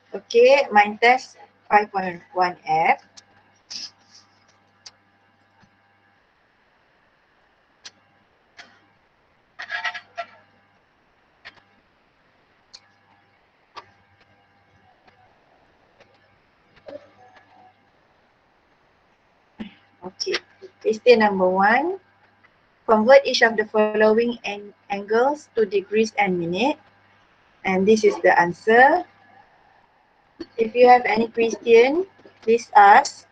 Okay, mind test 5.1F. Okay, question number 1. Convert each of the following angles to degrees and minute. And this is the answer. If you have any question, please ask.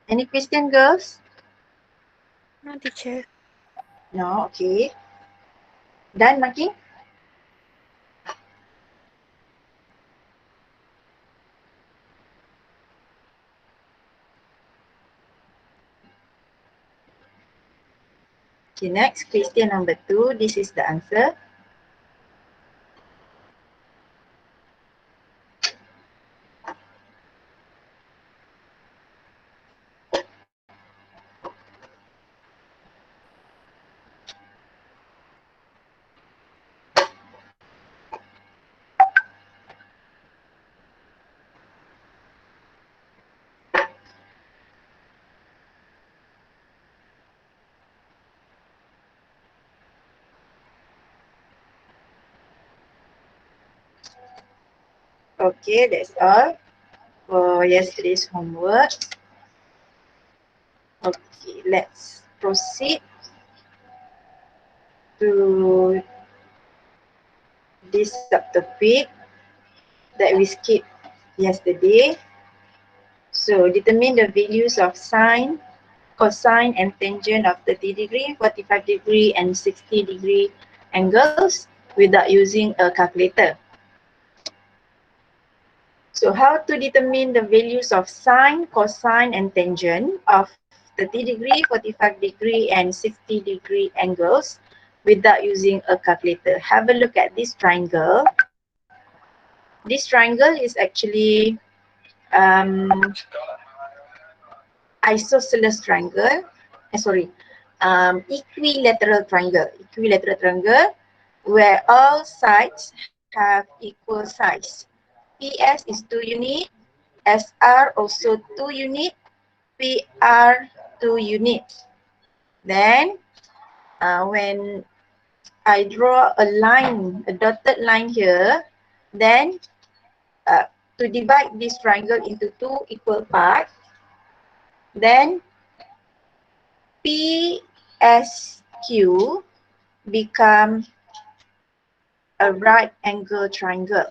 Any question, girls? No, teacher. No, okay. Done marking? Okay, next question number 2. This is the answer. Okay, that's all for yesterday's homework. Okay, let's proceed to this subtopic that we skipped yesterday. So determine the values of sine, cosine and tangent of 30 degree, 45 degree and 60 degree angles without using a calculator. So how to determine the values of sine, cosine and tangent of 30 degree, 45 degree and 60 degree angles without using a calculator. Have a look at this triangle. This triangle is actually isosceles triangle. Equilateral triangle. Equilateral triangle where all sides have equal size. PS is 2 unit, SR also 2 unit, PR 2 unit. Then when I draw a line, a dotted line here, then to divide this triangle into 2 equal parts, then PSQ become a right angle triangle.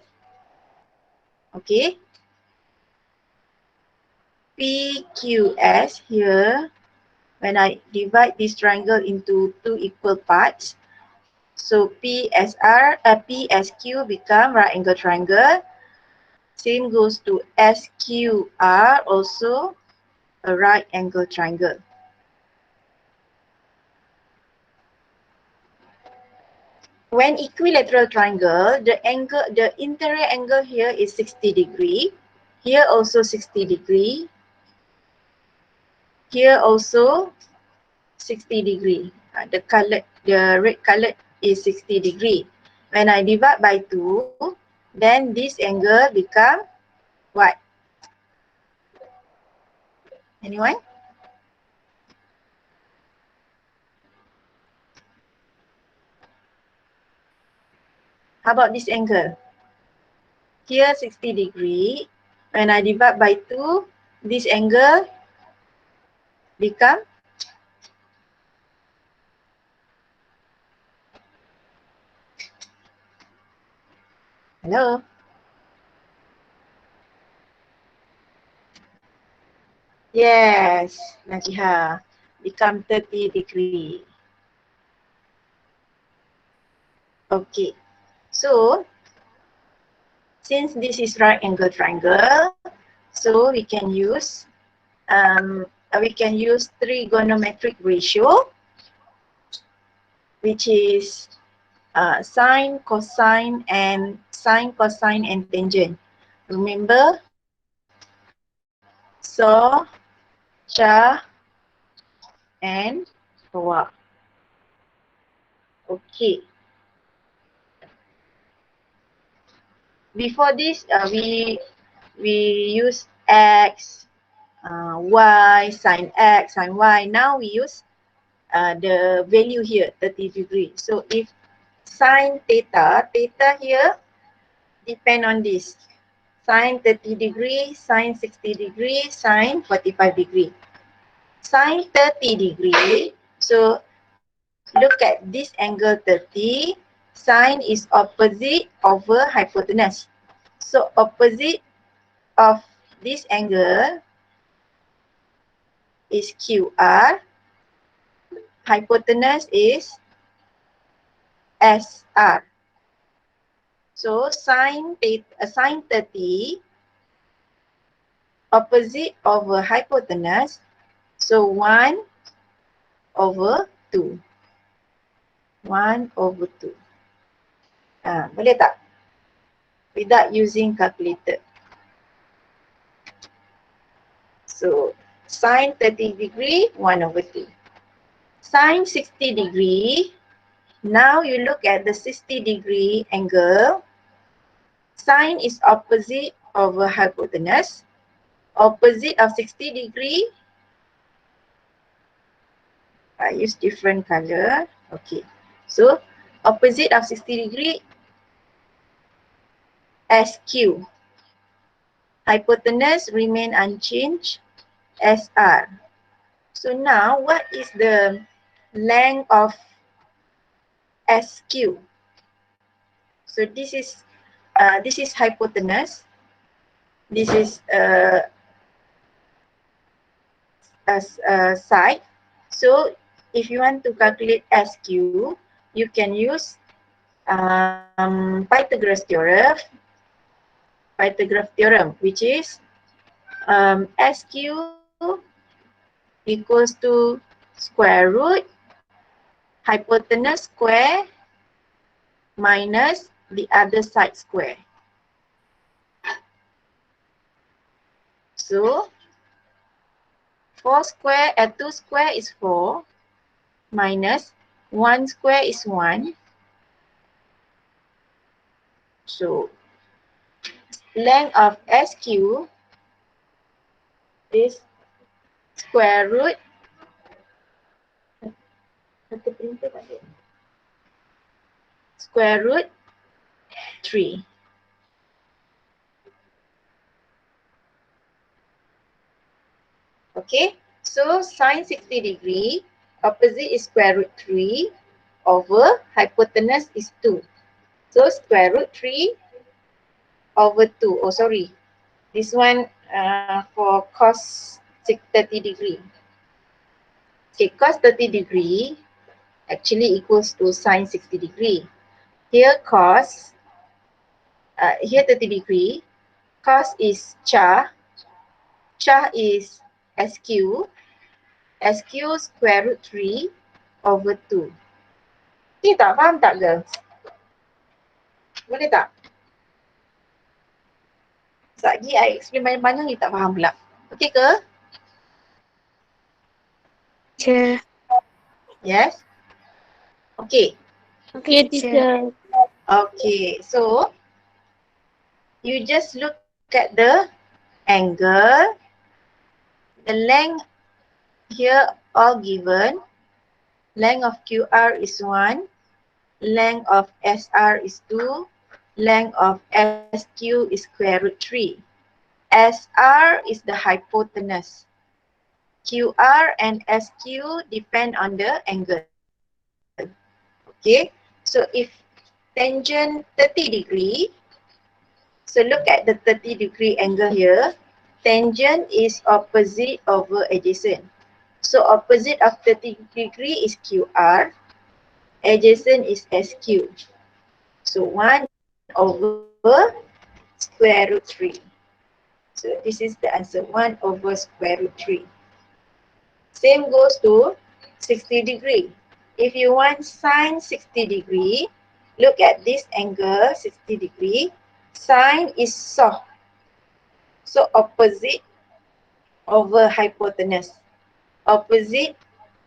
Okay. PQS here, when I divide this triangle into 2 equal parts, so PSQ become right angle triangle. Same goes to SQR, also a right angle triangle. When equilateral triangle, the interior angle here is 60 degree. Here also 60 degree. Here also 60 degree. The red colored is 60 degree. When I divide by 2, then this angle become what? Anyone? How about this angle? Here 60 degree. When I divide by 2, this angle become hello? Yes, Najiha, become 30 degree. Okay, so since this is right angle triangle, So we can use trigonometric ratio, which is sine, cosine, and tangent. Remember, saw, cha, and wa. Okay. Before this, we use x, y, sine x, sine y. Now we use the value here, 30 degree. So if sine theta here depend on this. Sine 30 degree, sine 60 degree, sine 45 degree. Sine 30 degree, so look at this angle 30, sine is opposite over hypotenuse. So opposite of this angle is QR, hypotenuse is SR. So sine 30 opposite over hypotenuse, so 1 over 2. 1 over 2. Boleh tak? Without using calculator. So sine 30 degree, 1 over 2. Sine 60 degree, now you look at the 60 degree angle. Sine is opposite over hypotenuse. Opposite of 60 degree, I use different color. Okay. So opposite of 60 degree, SQ. Hypotenuse remain unchanged, SR. So now what is the length of SQ? So this is hypotenuse. This is a side. So if you want to calculate SQ, you can use Pythagoras theorem, which is SQ equals to square root hypotenuse square minus the other side square. So 2 square is 4 minus 1 square is 1. So length of SQ is square root square root 3. Okay, so sine 60 degree, opposite is square root 3 over hypotenuse is 2. So square root 3 over 2. Oh, sorry. This one for cos 30 degree. Okay, cos 30 degree actually equals to sine 60 degree. Here cos, here 30 degree, cos is cha is SQ, SQ square root 3 over 2. Ni tak faham tak girls? Boleh tak? Sekejap lagi I explain banyak-banyak ni tak faham pula. Okey ke? Teacher. Yes? Okay. Okay, teacher. Okay, so you just look at the angle, the length here all given. Length of QR is 1, length of SR is 2, length of SQ is square root 3. SR is the hypotenuse. QR and SQ depend on the angle. Okay, so if tangent 30 degree, so look at the 30 degree angle here. Tangent is opposite over adjacent. So opposite of 30 degree is QR, adjacent is SQ. So 1 over square root 3. So this is the answer, 1 over square root 3. Same goes to 60 degree. If you want sine 60 degree, look at this angle 60 degree. Sine is soft. So opposite over hypotenuse. Opposite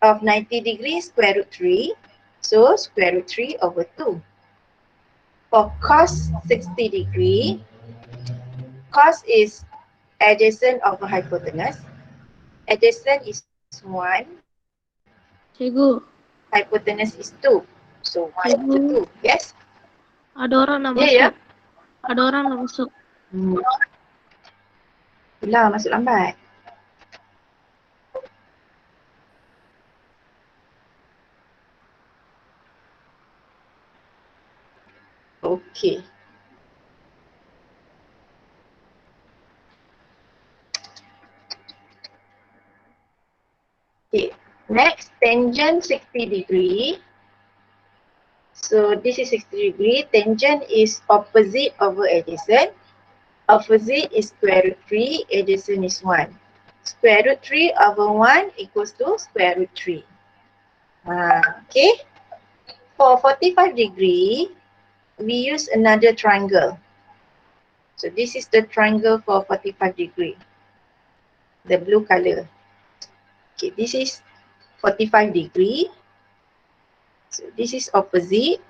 of 90 degrees, square root 3. So square root 3 over 2. For cos 60 degree, cos is adjacent of a hypotenuse. Adjacent is 1, Cikgu, hypotenuse is 2. So 1 into cikgu, 2. Yes? ada orang nak Ya, ya. masuk. Ada orang nak masuk. Hmm. Itulah masuk lambat. Okey. Okay. Next, tangent 60 degree. So this is 60 degree. Tangent is opposite over adjacent. Opposite is square root 3. Adjacent is 1. Square root 3 over 1 equals to square root 3. Okay. For 45 degree, we use another triangle. So this is the triangle for 45 degree. The blue color. Okay, this is 45 degree. So this is opposite.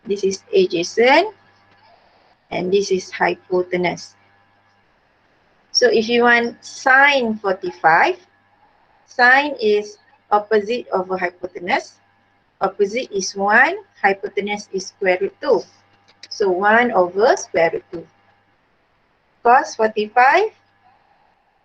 This is adjacent. And this is hypotenuse. So if you want sine 45, sine is opposite over hypotenuse. Opposite is 1, hypotenuse is square root 2. So 1 over square root 2. Cos 45,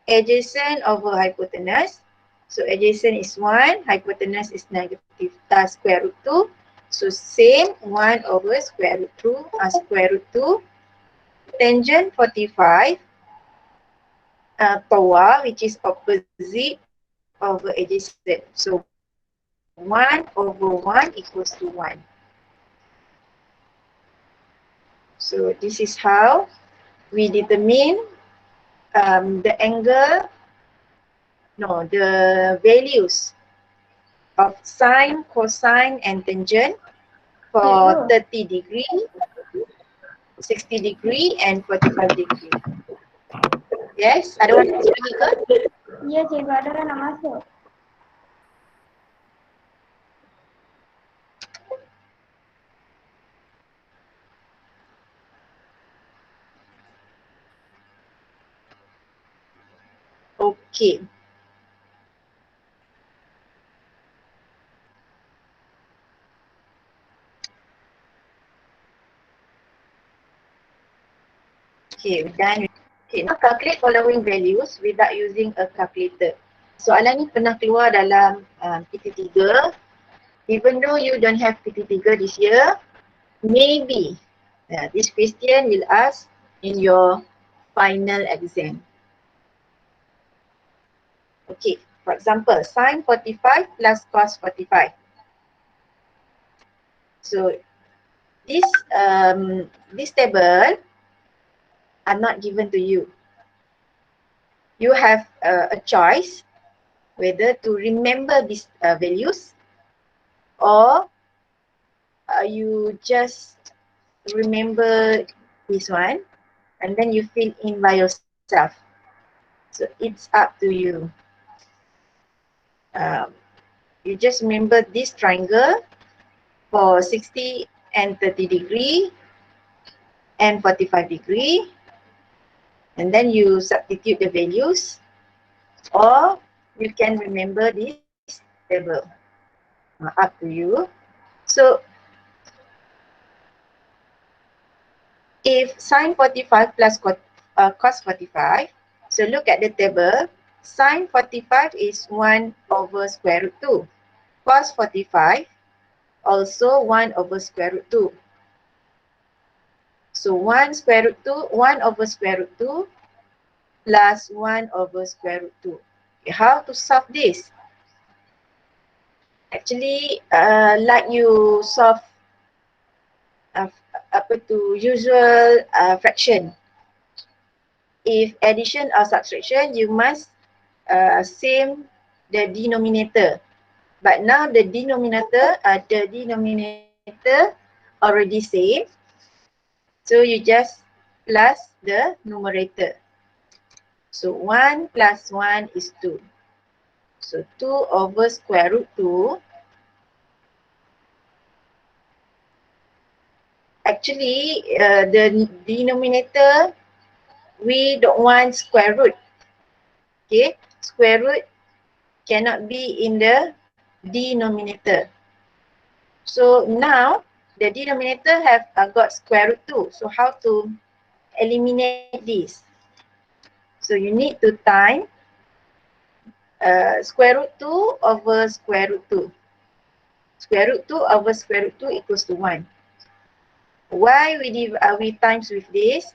adjacent over hypotenuse. So adjacent is 1, hypotenuse is negative square root 2. So same 1 over square root 2 square root 2. Tangent 45, TOA, which is opposite over adjacent. So 1 over 1 equals to 1. So this is how we determine the angle, no, the values of sine, cosine and tangent for 30 degree, 60 degree and 45 degree. Yes, ada orang nak speak ke? Ya, cikgu, ada orang nak masuk. Okay. Okay, we're done. Okay, now calculate following values without using a calculator. Soalan ni pernah keluar dalam PT3. Even though you don't have PT3 this year, maybe this question will ask in your final exam. Okay, for example, sine 45 plus cos 45. So this table are not given to you. You have a choice whether to remember these values or you just remember this one and then you fill in by yourself. So it's up to you. You just remember this triangle for 60 and 30 degree and 45 degree, and then you substitute the values, or you can remember this table. Up to you. So if sine 45 plus cos 45, so look at the table. Sine 45 is 1 over square root 2. Cos 45 also 1 over square root 2. So 1 square root 2, 1 over square root 2 plus 1 over square root 2. Okay, how to solve this? Actually, like you solve usual fraction. if addition or subtraction, you must same the denominator. But now the denominator already same. So you just plus the numerator. So 1 plus 1 is 2. So 2 over square root 2. Actually, the denominator, we don't want square root. Okay, square root cannot be in the denominator. So now the denominator have got square root 2. So how to eliminate this? So you need to time square root 2 over square root 2. Square root 2 over square root 2 equals to 1. Why we times with this?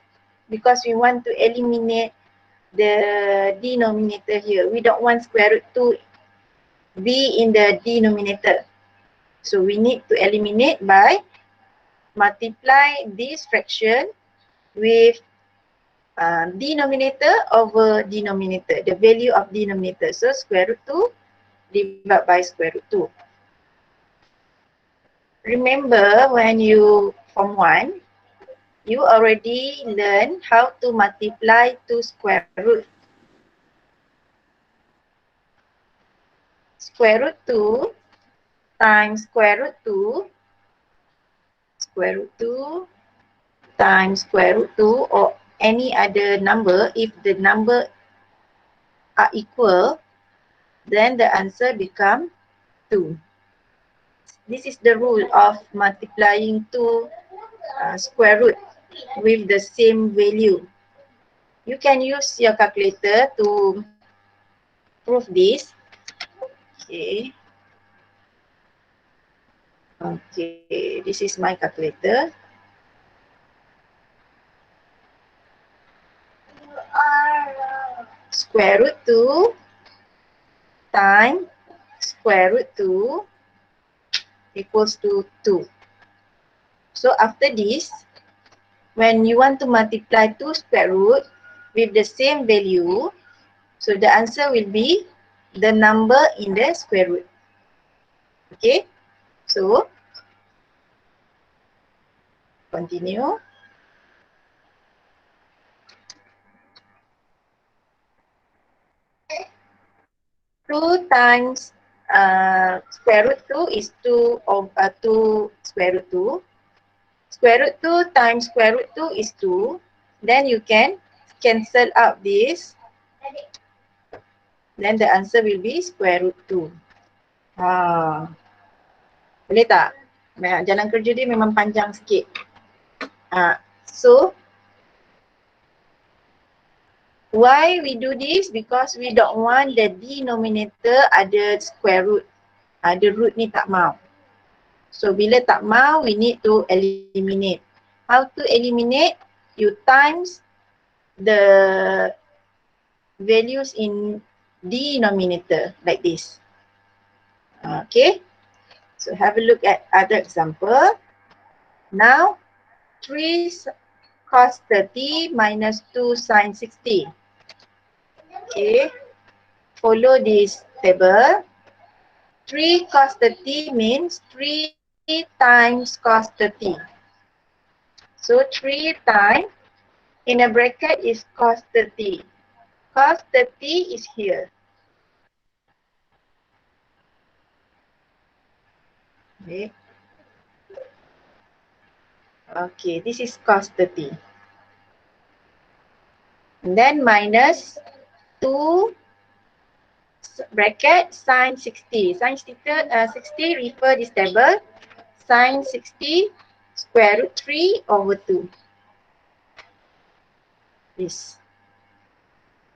Because we want to eliminate the denominator here. We don't want square root 2 be in the denominator. So we need to eliminate by multiply this fraction with denominator over denominator, the value of denominator. So square root 2 divided by square root 2. Remember when you form 1, you already learn how to multiply two square root. Square root 2 times square root 2, square root 2 times square root 2, or any other number. If the number are equal, then the answer become 2. This is the rule of multiplying two square root with the same value. You can use your calculator to prove this. Okay. Okay, this is my calculator. Square root 2 times square root 2 equals to 2. So after this, when you want to multiply two square root with the same value, so the answer will be the number in the square root. Okay, so continue. 2 times square root 2 is 2 over 2 square root 2. Square root 2 times square root 2 is 2. Then you can cancel out this. Then the answer will be square root 2. Boleh tak? Jalan kerja dia memang panjang sikit. So, why we do this? Because we don't want the denominator ada square root. Ada root ni tak mau. So, bila tak mau, we need to eliminate. How to eliminate? You times the values in denominator like this. Okay. So, have a look at other example. Now, 3 cos 30 minus 2 sin 60. Okay. Follow this table. 3 cos 30 means 3 times cos 30. So 3 times in a bracket is cos 30. Cos 30 is here. Okay. Okay, this is cos 30. And then minus 2 bracket sin 60. Sin 60 refer this table. Sin 60 square root 3 over 2. This.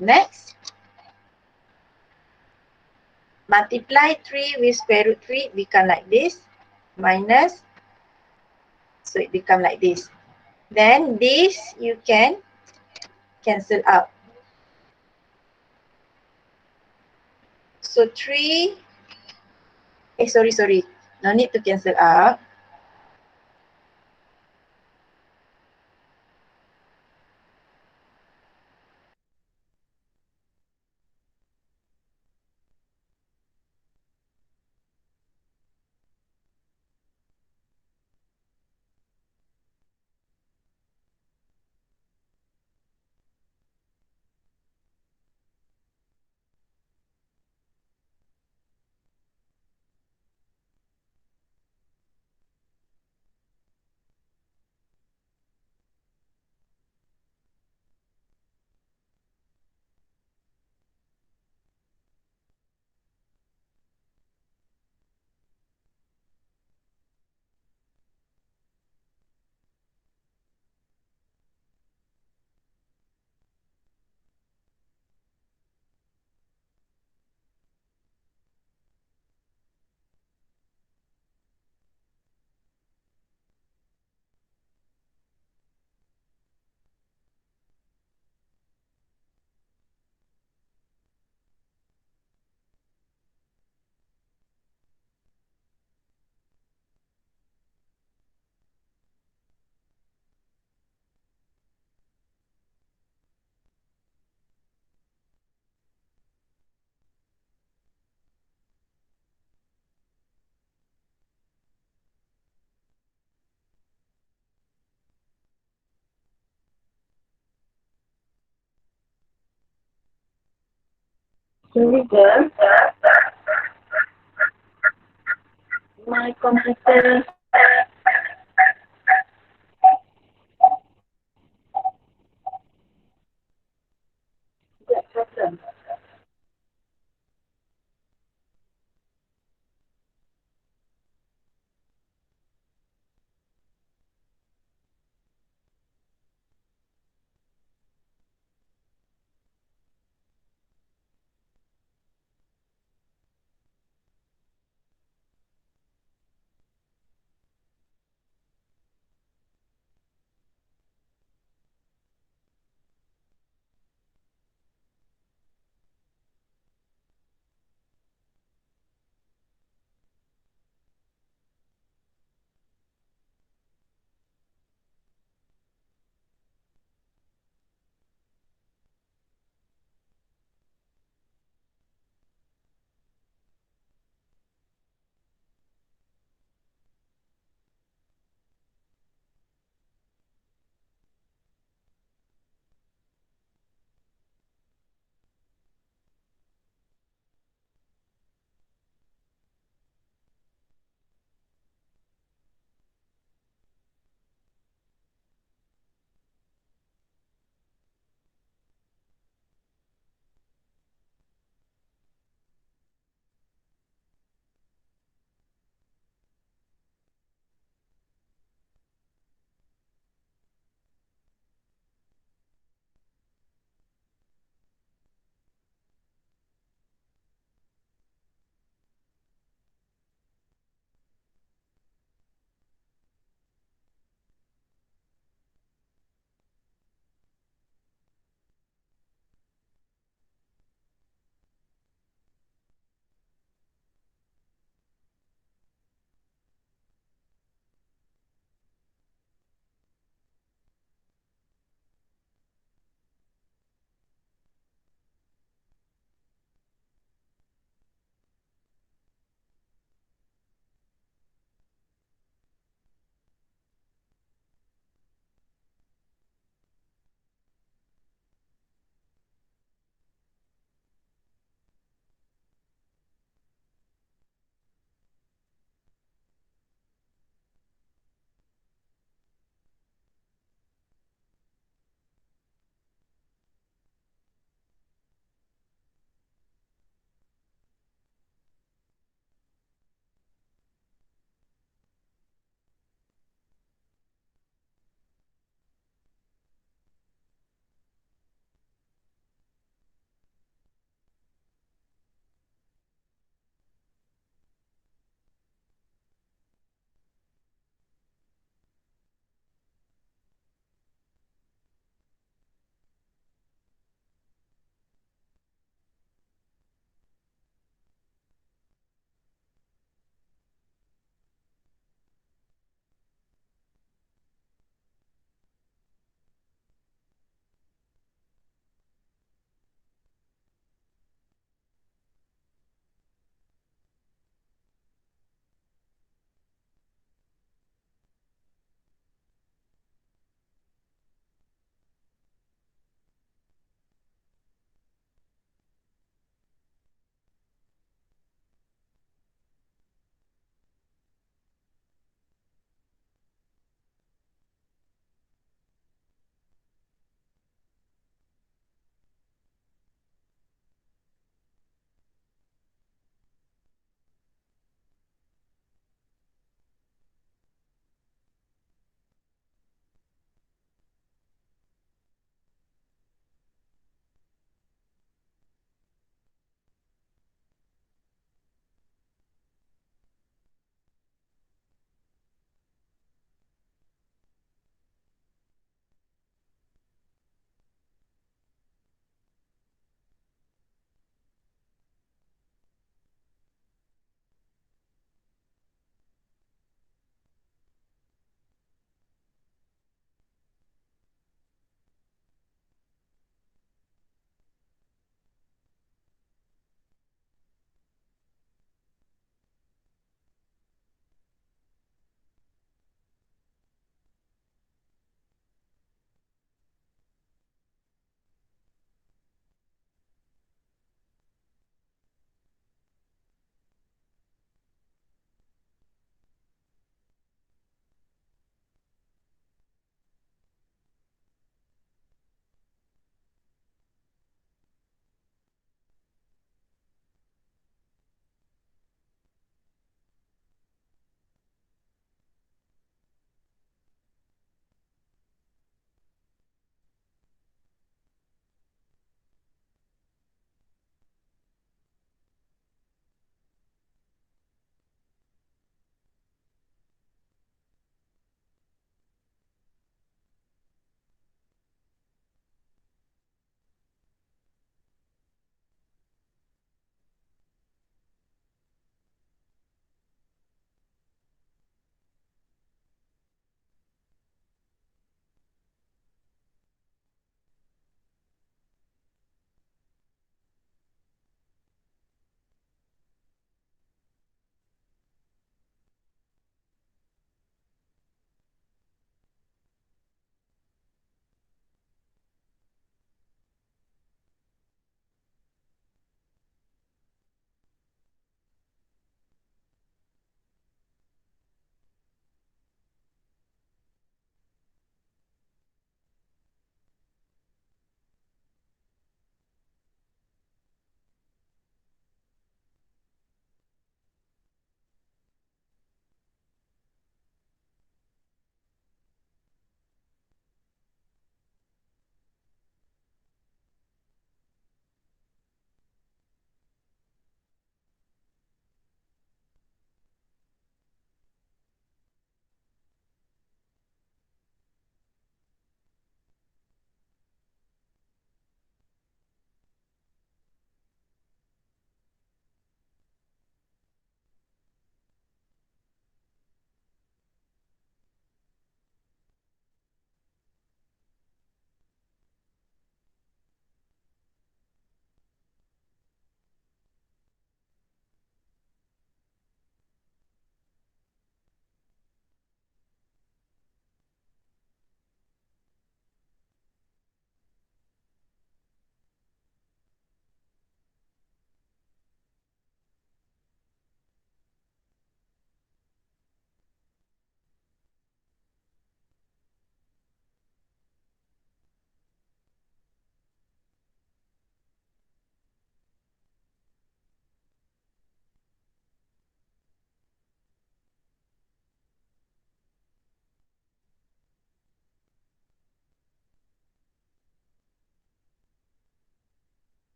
Next. Multiply 3 with square root 3 become like this. Minus. So it become like this. Then this you can cancel out. So 3. Sorry. No need to cancel out. Sorry, girl. My computer got problem.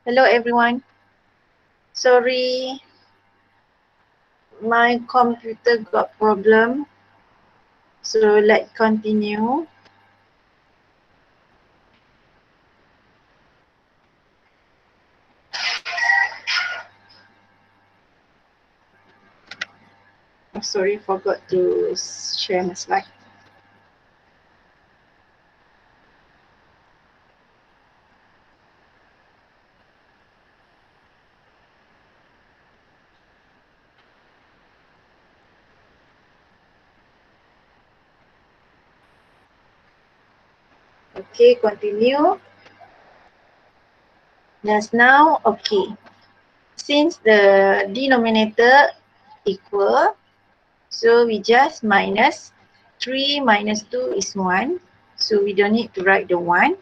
Hello everyone. Sorry, my computer got problem. So let's continue. I'm sorry, forgot to share my slide. Okay, continue. Just now, okay. Since the denominator equal, so we just minus 3 minus 2 is 1. So we don't need to write the 1.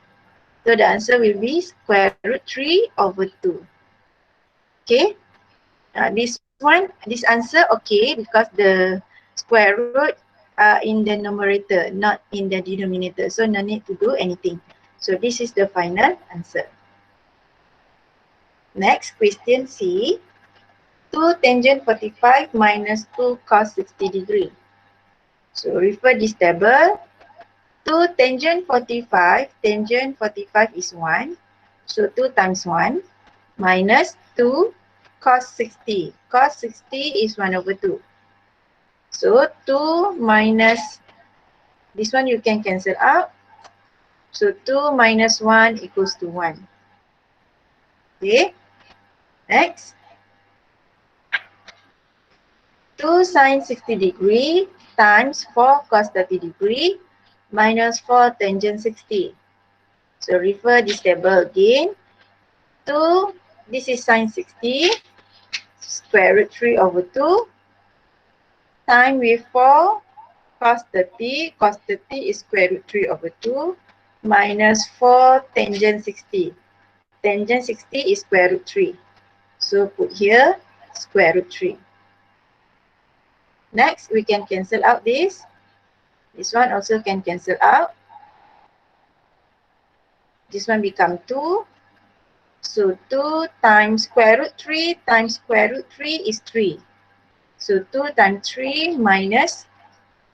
So the answer will be square root 3 over 2. Okay. This answer okay because the square root are in the numerator, not in the denominator. So no need to do anything. So this is the final answer. Next, question C. 2 tangent 45 minus 2 cos 60 degree. So refer this table. 2 tangent 45 is 1. So 2 times 1 minus 2 cos 60. Cos 60 is 1 over 2. So 2 minus, this one you can cancel out. So 2 minus 1 equals to 1. Okay. Next. 2 sin 60 degree times 4 cos 30 degree minus 4 tangent 60. So refer this table again. 2, this is sin 60, square root 3 over 2, time with 4 cos 30. Cos 30 is square root 3 over 2 minus 4 tangent 60. Tangent 60 is square root 3. So put here square root 3. Next, we can cancel out this. This one also can cancel out. This one become 2. So 2 times square root 3 times square root 3 is 3. So 2 times 3 minus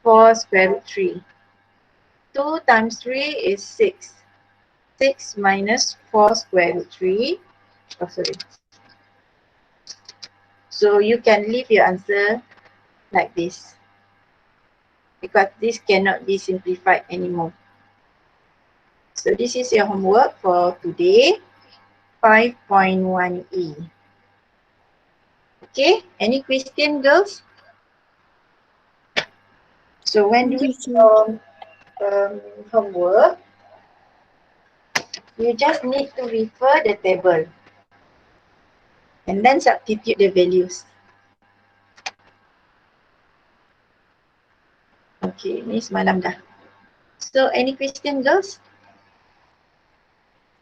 4 square root 3. 2 times 3 is 6. 6 minus 4 square root 3. Oh, sorry. So you can leave your answer like this, because this cannot be simplified anymore. So this is your homework for today, 5.1e. Okay, any question, girls? So when doing homework, you just need to refer the table and then substitute the values. Okay, ni semalam dah. So any question, girls?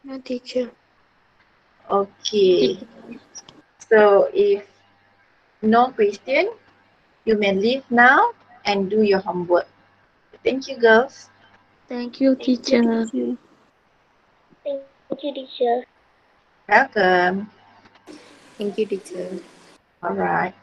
No, teacher. Okay. So if no question, you may leave now and do your homework. Thank you, girls. Thank you, teacher. Thank you, teacher. Welcome. Thank you, teacher. All right.